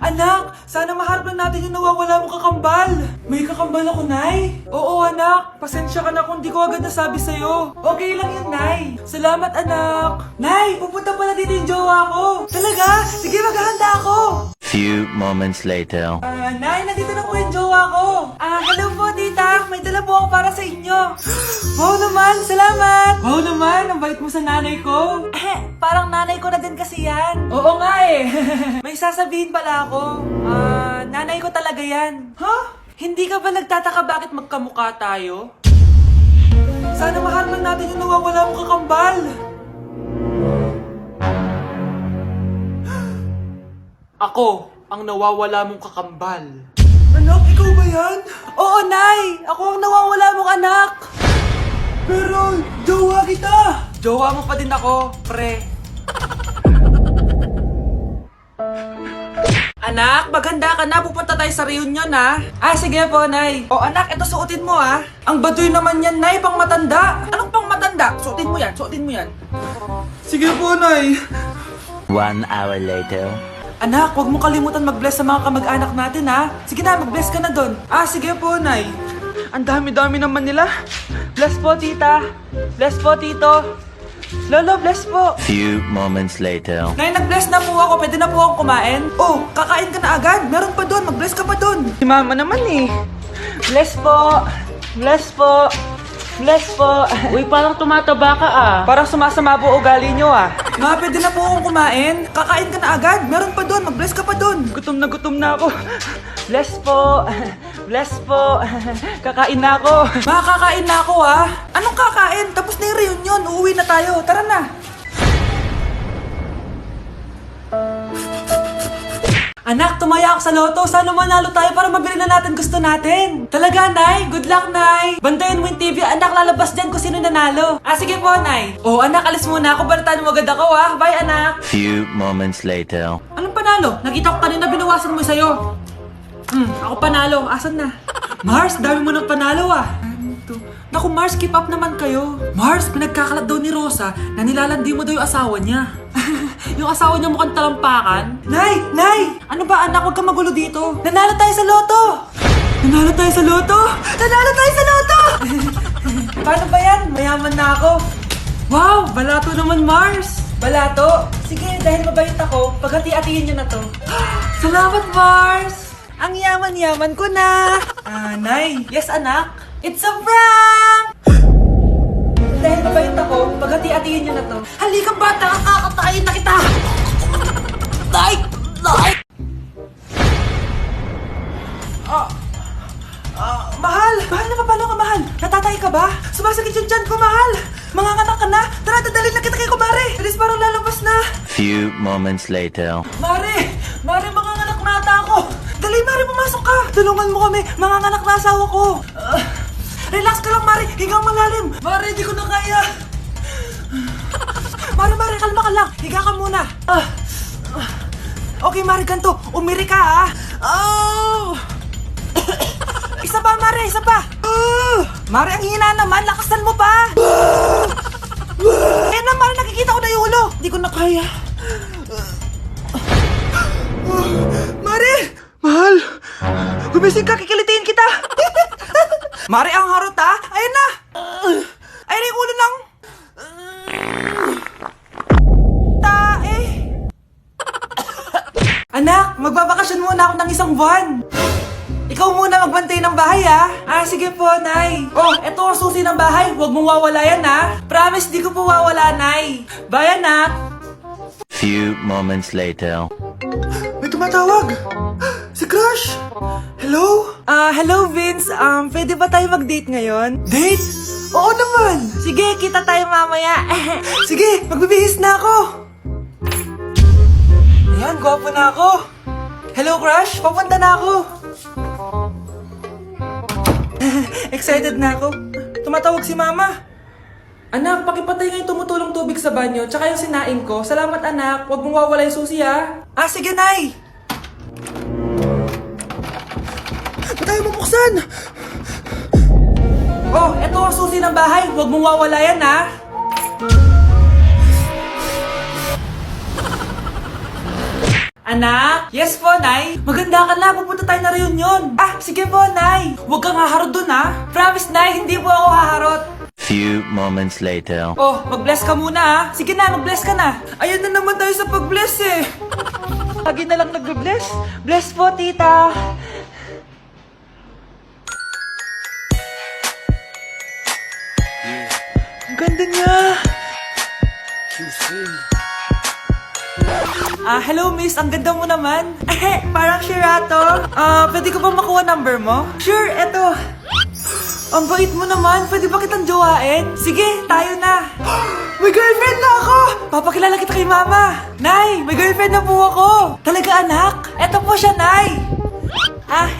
Anak, sana maharap lang natin yung nawawala mong kakambal. May kakambal ako, Nay. Oo, anak. Pasensya ka na kung di ko agad nasabi sa'yo. Okay lang yun, Nay. Salamat, anak. Nay, pupunta pala dito yung jowa ko. Talaga? Sige, maghahanda ako. Few moments later. Nay, nandito na po yung jowa ko. Hello po, tita. May dala po ako para sa inyo. Wow naman, salamat. Wow naman, ang bait mo sa nanay ko. Parang nanay ko na din kasi yan. Oo nga eh. May sasabihin pala ako. Nanay ko talaga yan. Hindi ka ba nagtataka bakit magkamukha tayo? Sana maharap lang natin yung nawawala mong kakambal. Ako, ang nawawala mong kakambal. Anak, ikaw ba yan? Oo, Nay! Ako ang nawawala mong anak! Pero, jowa kita! Jowa mo pa din ako, pre. Anak, maganda ka na. Pupunta tayo sa reunion, ha? Sige po, Nay. Anak, ito suotin mo, ha? Ang baduy naman yan, Nay, pang matanda. Anong pang matanda? Suotin mo yan, suotin mo yan. Sige po, Nay. 1 hour later. Anak, huwag mo kalimutan mag-bless sa mga kamag-anak natin, ha? Sige na, mag-bless ka na doon. Sige po, Nay. Ang dami-dami naman nila. Bless po, tita. Bless po, tito. Lolo, bless po. Few moments later. Nay, nag-bless na po ako. Pwede na po akong kumain? Kakain ka na agad. Meron pa doon. Mag-bless ka pa doon. Si mama naman eh. Bless po. Bless po. Bless po. Uy, parang tumataba ka Parang sumasama po ugali nyo Ma, pwede na po akong kumain. Kakain ka na agad. Meron pa doon. Mag-bless ka pa doon. Gutom na ako. Bless po. Bless po. Kakain na ako. Ma, kakain na ako Anong kakain? Tapos na yung reunion. Uuwi na tayo. Tara na. Anak, tumaya ako sa loto. Sana manalo tayo para mabili na natin gusto natin. Talaga, Nay? Good luck, Nay. Bantayan mo yung TV. Anak, lalabas dyan kung sino nanalo. Sige po, Nay. Anak, alis muna ako. Balitaan mo agad ako, Bye, anak. Few moments later. Anong panalo? Nakita ko kanina binawasan mo sa'yo. Ako panalo. Asan na? Mars, dami mo ng panalo, Naku, Mars, keep up naman kayo. Mars, pinagkakalat daw ni Rosa na nilalandi mo daw yung asawa niya. Yung asawa niya mukhang talampakan. Nay! Nay! Ano ba, anak? Huwag kang magulo dito. Nanalo tayo sa loto! Nanalo tayo sa loto! Nanalo tayo sa loto! Paano ba yan? Mayaman na ako. Wow! Balato naman, Mars! Balato? Sige, dahil mabait ako, paghati-hatiin niyo na to. Salamat, Mars! Ang yaman-yaman ko na! Nay! Yes, anak? It's a prank! Dahil mabait ako, paghati-hatiin niyo na to. Halika, bata! Kakatayin na kita! Nay! Nay! Mahal! Mahal na papalo ka, mahal! Natatay ka ba? Sumasakit yung tiyan ko, mahal! Manganganak ka na! Tara, dadalhin na kita kay kumare! Alis parang lalabas na! Few moments later. Mare! Mare, manganganak na ata ako! Dali, Mare, pumasok ka! Tulungan mo kami! Manganganak na asawa ko! Relax ka lang, Mare! Higang malalim! Mare, di ko na kaya! Mare, kalma ka lang! Higa ka muna! Okay, Mare, ganito! Umiri ka, Isa pa, Mare! Isa pa! Mare, ang hina naman! Lakasan mo pa! Ayan na, Mare! Nakikita ko na yung ulo! Di ko na kaya! Mare! Mahal! Gumising ka! Kikilitiin kita! Mare, ang harot Ayan na! Ayan na yung ulo ng... tae! Anak, magbabakasyon muna ako ng isang buwan! Ikaw muna magbantay ng bahay, sige po, Nay. Eto ang susi ng bahay. Huwag mong wawala yan, Promise, di ko po wawala, Nay. Bye, anak. Few moments later. May tumatawag. Si Crush. Hello? Hello, Vince. Pwede ba tayo mag-date ngayon? Date? Oo naman. Sige, kita tayo mamaya. Sige, magbibihis na ako. Ayan, gwapo na ako. Hello, Crush. Papunta na ako. Excited na ako. Tumatawag si Mama. Anak, pakipatay nga yung tumutulong tubig sa banyo, tsaka yung sinaing ko. Salamat, anak. Huwag mong wawala yung susi, sige, Nay. Ba't tayo mabuksan? Eto ang susi ng bahay. Huwag mong wawala yan, Anak? Yes po, Nay. Maganda ka na, pupunta tayo na reunion. Ah, sige po, Nay. Huwag kang haharot dun, ha? Promise, Nay, hindi po ako haharot. Few moments later. Oh, mag-bless ka muna, ha? Sige na, mag-bless ka na. Ayun na naman tayo sa pag-bless, eh. Lagi na lang nag-bless. Bless po, tita. Ang ganda niya. Hello miss, ang ganda mo naman. Parang Shirato. Pwede ko ba makuha number mo? Sure, eto. Ang bait mo naman, pwede ba kitang jowain? Sige, tayo na. May girlfriend na ako! Papakilala kita kay mama. Nay, may girlfriend na po ako. Talaga anak? Eto po siya, Nay.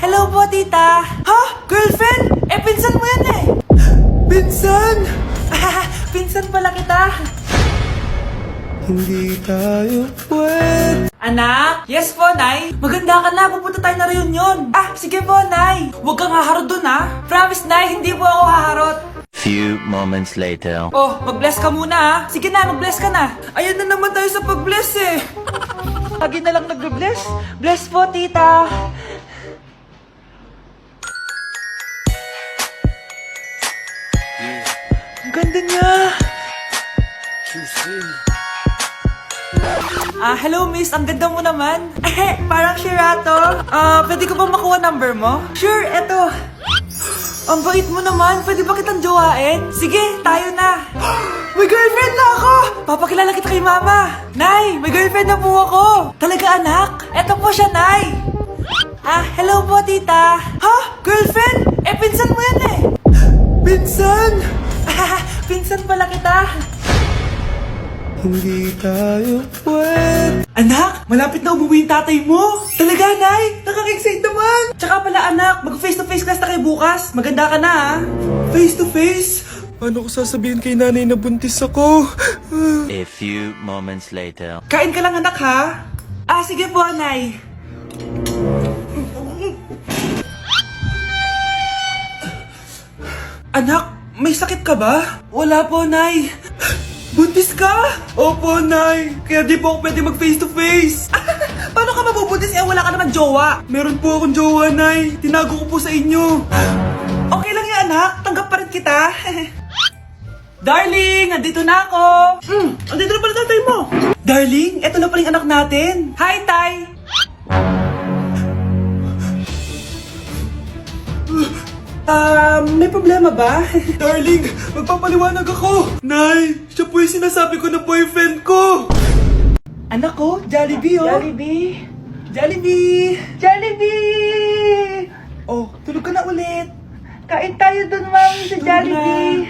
Hello po tita. Ha? Girlfriend? Pinsan mo yan eh. Pinsan? Pinsan pala kita. Hindi tayo pwede. Anak? Yes po, Nay. Maganda ka na, pupunta tayo na reunion. Sige po, Nay. Huwag kang haharot dun, ha? Promise, Nay, hindi po ako haharot. Few moments later. Oh, mag-bless ka muna, ha? Sige na, mag-bless ka na. Ayun na naman tayo sa pag-bless, eh. Lagi na lang nag-bless. Bless po, tita. Ang ganda niya. Hello miss, ang ganda mo naman. Parang Shirato. Pwede ko ba makuha number mo? Sure, eto. Ang bait mo naman, pwede ba kitang jowain? Sige, tayo na. May girlfriend na ako! Papakilala kita kay mama. Nay, may girlfriend na po ako. Talaga anak? Eto po siya, Nay. Hello po tita. Ha? Girlfriend? Pinsan mo yan eh. Pinsan? Pinsan pala kita. Hindi tayo pwede. Anak, malapit na umuwi yung tatay mo. Talaga, Nay? Nakaka-excite naman. Tsaka pala, anak, mag-face-to-face class na kayo bukas. Maganda ka na, ha? Face-to-face? Paano ko sasabihin kay nanay na buntis ako? A few moments later. Kain ka lang, anak, ha? Sige po, Nay. Anak, may sakit ka ba? Wala po, Nay. Buntis ka? Opo, Nay. Kaya di po ako pwede mag-face-to-face. Paano ka mabubuntis wala ka naman jowa? Meron po akong jowa, Nay. Tinago ko po sa inyo. Okay lang yan, anak. Tanggap pa rin kita. Darling, andito na ako. Andito na pala tatay mo. Darling, eto na pala yung anak natin. Hi, Tay. May problema ba? Darling, magpapaliwanag ako. Nay, siya po yung sinasabi ko na boyfriend ko. Anak ko, Jollibee, oh. Jollibee. Jollibee. Jollibee. Oh, tulog ka na ulit. Kain tayo dun, mami, sa Jollibee.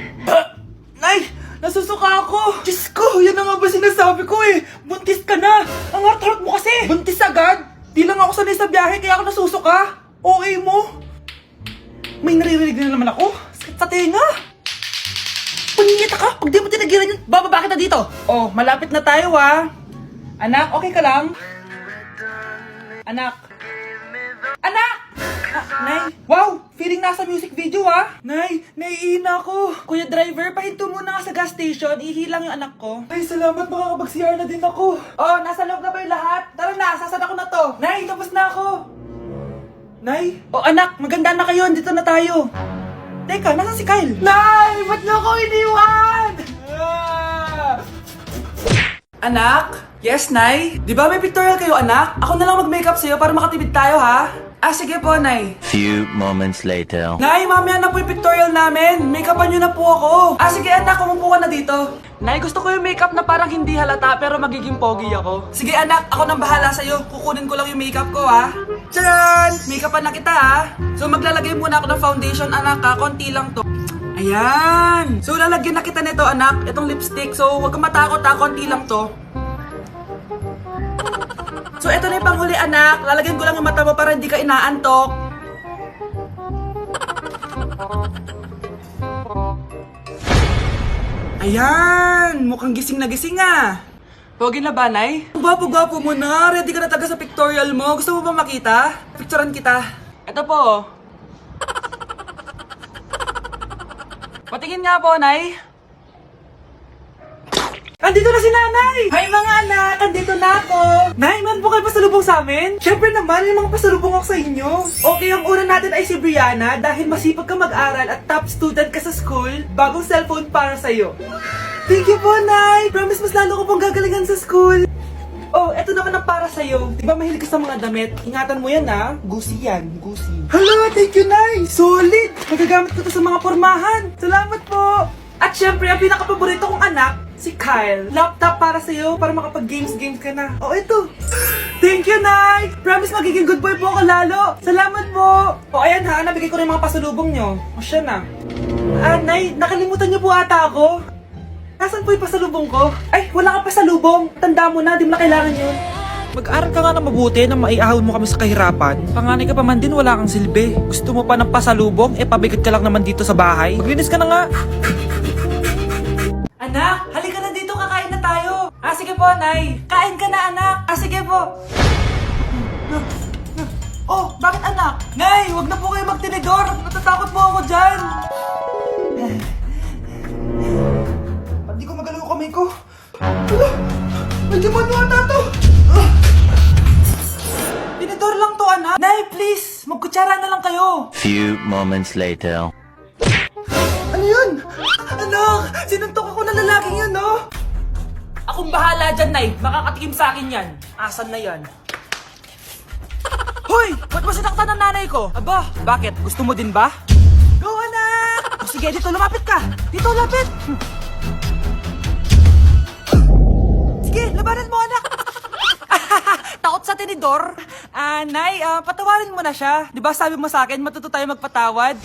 Nay, nasusuka ako. Diyos ko, yan na nga ba sinasabi ko eh. Buntis ka na. Ang harot mo kasi. Buntis agad? Di lang ako sanay sa biyahe, kaya ako nasusuka. Okay mo? May naririnig na naman ako. Sakit sa tenga. Paningita ka. Pag di mo tinagilan yun, bababa kita dito. Oh, malapit na tayo, ha. Anak, okay ka lang? Anak. Anak! Nay, wow! Feeling nasa music video, ha? Nay, naiihina ako. Kuya driver, pahinto muna nga sa gas station. Ihilang yung anak ko. Ay, salamat, makakapag-CR na din ako. Oh, nasa loob na ba yung lahat? Tara na, sasada ko na to. Nay, tapos na ako. Nay? Oh, anak, maganda na kayo. Dito na tayo. Teka, nasa si Kyle? Nay, ba't na ako iniwan? Anak? Yes, Nay? Di ba may pictorial kayo, anak? Ako na lang mag-makeup sa'yo para makatipid tayo, ha? Sige po, Nay. Few moments later. Nay, mamaya na po yung pictorial namin. Make-upan nyo na po ako. Sige, anak, umupo ka na dito. Nay, gusto ko yung makeup na parang hindi halata pero magiging pogi ako. Sige, anak, ako nang bahala sa'yo. Kukunin ko lang yung makeup ko, ha? Tcharan! Make-upan na kita, ha? So, maglalagay muna ako ng foundation, anak, ha? Konti lang to. Ayan! So, lalagyan na kita nito, anak. Itong lipstick. So, huwag kang matakot, ha? Konti lang to. So, eto na yung panghuli, anak. Lalagyan ko lang yung mata mo para hindi ka inaantok. Ayan! Mukhang gising na gising, ah. Pogi na ba, Nay? Gwapo-gwapo mo na. Ready ka na talaga sa pictorial mo. Gusto mo ba makita? Picturean kita. Eto po. Patingin nga po, Nay. Andito na si Nanay! Hi mga anak! Andito na ako! Nay, man po kayo pasalubong sa amin? Siyempre naman, may mga pasalubong ako sa inyo. Okay, ang una natin ay si Brianna dahil masipag ka mag-aral at top student ka sa school, bagong cellphone para sa'yo. Thank you po, Nay! Promise mas lalo ko pong gagalingan sa school. Oh, eto naman ang para sa'yo. Di ba mahilig ka sa mga damit? Ingatan mo yan, ha? Gucci yan, Gucci. Hala, thank you, Nay! Solid! Magagamit ko to sa mga pormahan. Salamat po! At syempre, ang pinaka-paborito kong anak, si Kyle. Laptop para sa'yo, para makapag-games ka na. Oh, ito. Thank you, Nay! Promise magiging good boy po ako lalo. Salamat po! O, ayan ha, nabigay ko rin mga pasalubong nyo. O, siya na. Ah, Nay, nakalimutan niyo po ata ako. Nasaan po yung pasalubong ko? Ay, wala kang pasalubong. Tanda mo na, di mo na kailangan yun. Mag-aral ka nga na mabuti na maiahon mo kami sa kahirapan. Panganay ka pa man din, wala kang silbi. Gusto mo pa ng pasalubong, pabigat ka lang naman dito sa bahay. Maglinis ka na nga. Anak, halika na dito, kakain na tayo. Ah, sige po, Nay. Kain ka na, anak. Ah, sige po. Oh, bakit anak? Nay, wag na po kayo magtinidor. Natatakot po ako dyan. Hindi ko magalaw yung kamay ko. Medyo manuata to. Tinidor lang to, anak. Nay, please, magkutsara na lang kayo. Few moments later. Ano yun? Anak, sinuntok ako ng lalaking yun, no? Akong bahala dyan, Nay. Makakatikim sa akin yan. Asan na yan? Hoy! Ba't mo sinaktan ng nanay ko? Aba, bakit? Gusto mo din ba? Go, anak! O, sige, dito, lumapit ka. Dito, lapit. Sige, labanan mo, anak. Takot sa tinidor? Nay, patawarin mo na siya. Di ba sabi mo sa akin, matuto tayo magpatawad?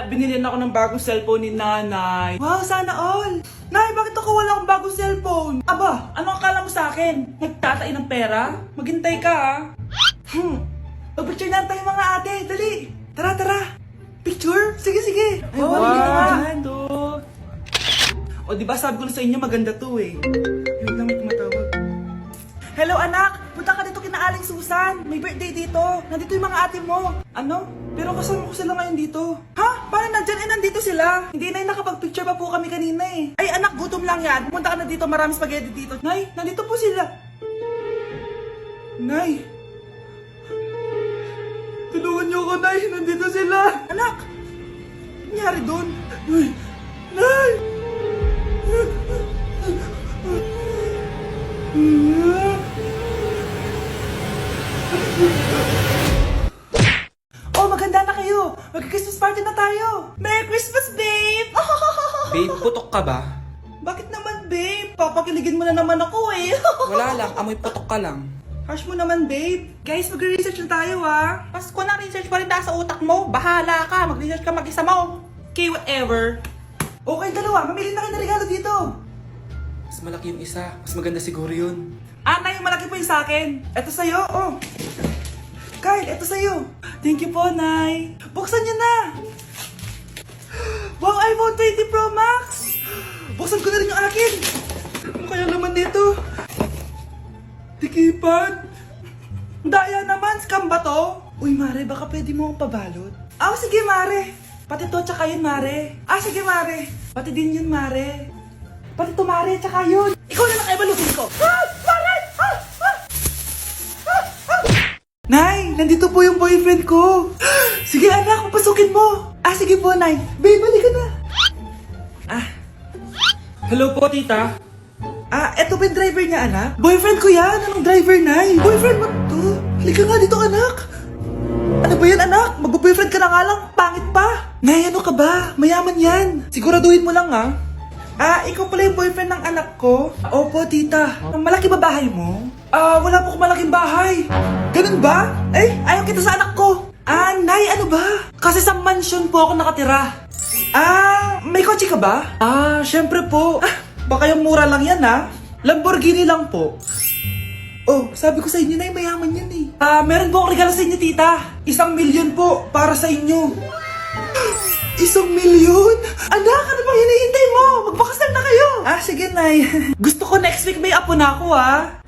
Binilihan ako ng bagong cellphone ni Nanay. Wow, sana all! Nay, bakit ako wala akong bagong cellphone? Aba, ano akala mo sa akin? Nagtatain ng pera? Maghintay ka, ha? Pag-picture na tayo mga ate, dali! Tara, tara! Picture? Sige, sige! Ay, wow, O, di ba sabi ko na sa inyo maganda to eh. Yun lang, may tumatawag. Hello anak! Punta ka dito kina Aling Susan! May birthday dito! Nandito yung mga ate mo! Ano? Pero kasama ko sila ngayon dito. Ha? Paano nandyan? Nandito sila! Hindi na nakapag-picture pa po kami kanina eh. Ay anak, gutom lang yan! Pumunta ka na dito, marami spaghetti dito. Nay, nandito po sila! Nay! Tulungan niyo ako, Nay! Nandito sila! Anak! Ano nangyari doon? Nay! Nay! Oh, maganda na kayo! Mag-Christmas party na tayo! Merry Christmas, babe! Babe, putok ka ba? Bakit naman, babe? Papakiligin mo na naman ako eh! Wala lang, amoy putok ka lang. Harsh mo naman, babe! Guys, mag-research na tayo, ha? Pasko na research pa rin nasa utak mo. Bahala ka, mag-research ka mag-isa mo. Okay, whatever. Okay, dalawa. Mamili na kayo ng regalo dito. Mas malaki yung isa, mas maganda siguro yun. Nay, malaki po yung sa akin. Ito sa'yo, oh. Kyle, ito sa'yo. Thank you po, Nay. Buksan niyo na. Wow, iPhone 20 Pro Max. Buksan ko na rin yung akin. Ano kaya naman dito? Tikipan. Daya naman, scam ba to? Uy, Mare, baka pwede mo akong pabalot. Ah, sige, Mare. Pati to, tsaka yun, Mare. Ah, sige, Mare. Pati din yun, Mare. Pati to, Mare, tsaka yun. Ikaw na lang ay balutin ko. Ah, Mare! Ah, ah, ah, ah. Nay, nandito po yung boyfriend ko. Sige, anak, papasukin mo. Ah, sige po, Nay. Babe, balik ka na. Ah. Hello po, tita. Ah, eto ba yung driver niya, anak? Boyfriend ko yan. Anong driver, Nay? Boyfriend mo to? Halika nga dito, anak. Ano ba yan, anak? Mag-boyfriend ka na nga lang. Pangit pa. Nay, ano ka ba? Mayaman yan. Siguraduhin mo lang, ha? Ah, ikaw pala yung boyfriend ng anak ko? Opo, tita. Malaki ba bahay mo? Ah, wala po akong malaking bahay. Ganun ba? Eh, ayaw kita sa anak ko. Ah, Nay, ano ba? Kasi sa mansion po ako nakatira. Ah, may kotse ka ba? Ah, syempre po. Ah, baka yung mura lang yan, ha? Lamborghini lang po. Oh, sabi ko sa inyo na mayaman yan eh. Ah, meron po akong regalo sa inyo, tita. 1,000,000 po para sa inyo. 1,000,000? Anak, ano bang hinihintay mo? Magpakasal na kayo. Ah, sige, Nay. Gusto ko next week may apo na ako, ha?